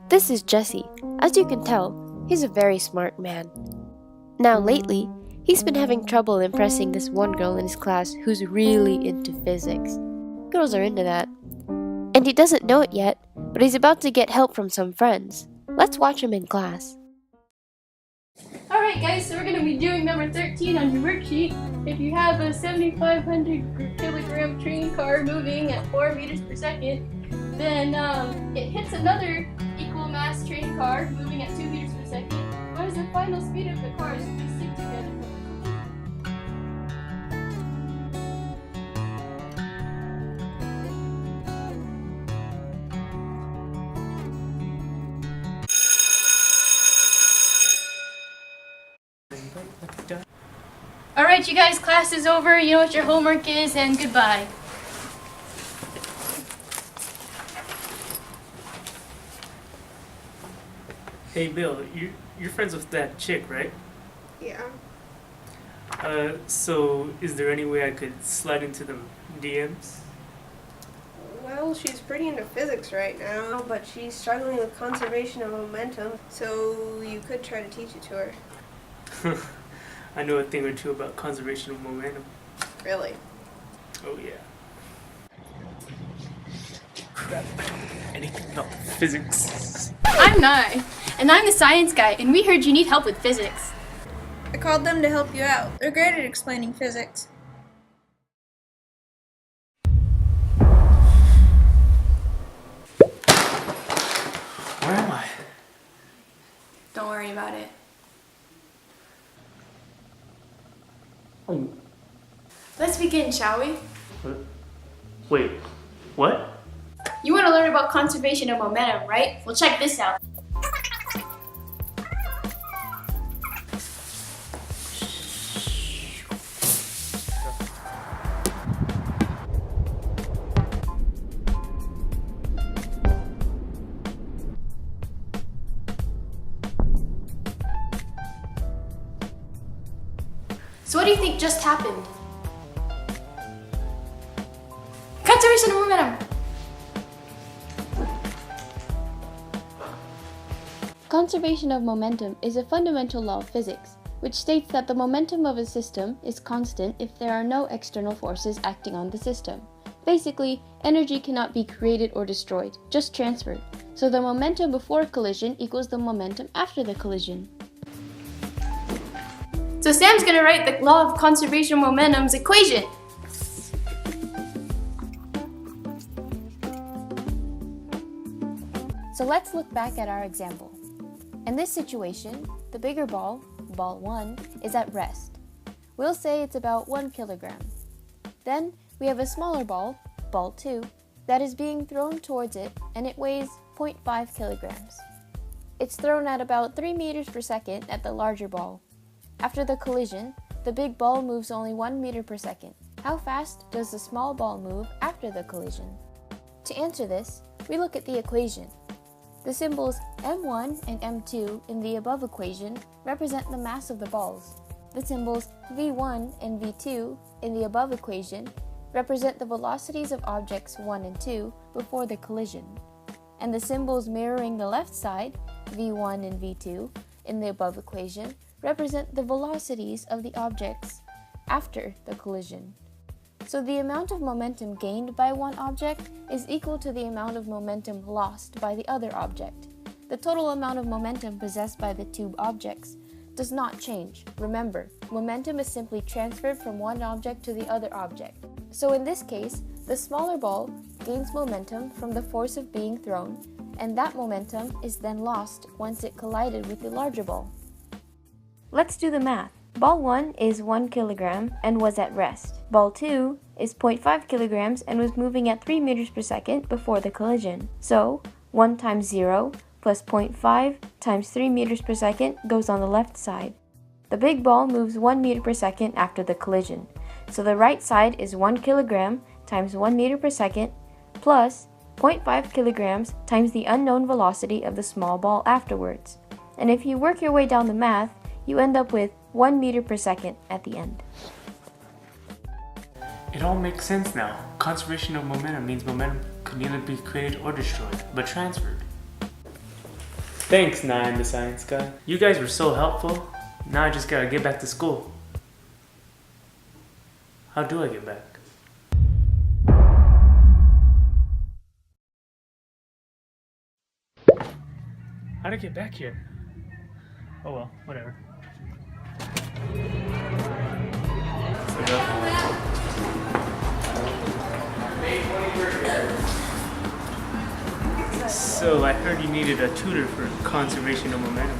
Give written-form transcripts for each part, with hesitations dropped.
This is Jesse. As you can tell, he's a very smart man. Now lately, he's been having trouble impressing this one girl in his class who's really into physics. Girls are into that. And he doesn't know it yet, but he's about to get help from some friends. Let's watch him in class. Alright guys, so we're going to be doing number 13 on your worksheet. If you have a 7,500 kilogram train car moving at 4 meters per second, then it hits another equal mass train car moving at 2 meters per second. What is the final speed of the cars if they stick together? Alright you guys, class is over, you know what your homework is, and goodbye. Hey Bill, you're friends with that chick, right? Yeah. So is there any way I could slide into the DMs? Well, she's pretty into physics right now, but she's struggling with conservation of momentum, so you could try to teach it to her. I know a thing or two about conservation of momentum. Really? Oh yeah. Crap. Anything about physics? I'm Nye, and I'm the science guy, and we heard you need help with physics. I called them to help you out. They're great at explaining physics. Where am I? Don't worry about it. Oh. Let's begin, shall we? Wait, what? You want to learn about conservation of momentum, right? Well, check this out. So what do you think just happened? Conservation of momentum! Conservation of momentum is a fundamental law of physics, which states that the momentum of a system is constant if there are no external forces acting on the system. Basically, energy cannot be created or destroyed, just transferred. So the momentum before a collision equals the momentum after the collision. So Sam's gonna write the law of conservation of momentum's equation. So let's look back at our example. In this situation, the bigger ball, ball 1, is at rest. We'll say it's about 1 kilogram. Then we have a smaller ball, ball 2, that is being thrown towards it, and it weighs 0.5 kilograms. It's thrown at about 3 meters per second at the larger ball. After the collision, the big ball moves only 1 meter per second. How fast does the small ball move after the collision? To answer this, we look at the equation. The symbols m1 and m2 in the above equation represent the mass of the balls. The symbols v1 and v2 in the above equation represent the velocities of objects 1 and 2 before the collision. And the symbols mirroring the left side, v1 and v2, in the above equation represent the velocities of the objects after the collision. So the amount of momentum gained by one object is equal to the amount of momentum lost by the other object. The total amount of momentum possessed by the two objects does not change. Remember, momentum is simply transferred from one object to the other object. So in this case, the smaller ball gains momentum from the force of being thrown, and that momentum is then lost once it collided with the larger ball. Let's do the math. Ball 1 is 1 kilogram and was at rest. Ball 2 is 0.5 kilograms and was moving at 3 meters per second before the collision. So, 1 times 0 plus 0.5 times 3 meters per second goes on the left side. The big ball moves 1 meter per second after the collision. So the right side is 1 kilogram times 1 meter per second plus 0.5 kilograms times the unknown velocity of the small ball afterwards. And if you work your way down the math, you end up with 1 meter per second at the end. It all makes sense now. Conservation of momentum means momentum can neither be created or destroyed, but transferred. Thanks, Nye and the science guy. You guys were so helpful. Now I just gotta get back to school. How do I get back? How'd I get back here? Oh well, whatever. So I heard you needed a tutor for conservation of momentum.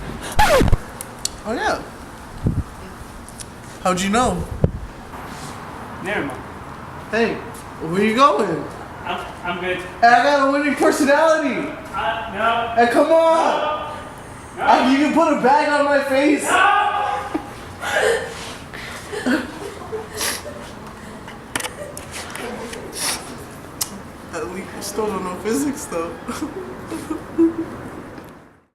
Oh yeah. How'd you know? Never mind. Hey, where you going? I'm good. Hey, I got a winning personality. No. Hey, come on. No. You can put a bag on my face. At least you still don't know physics though.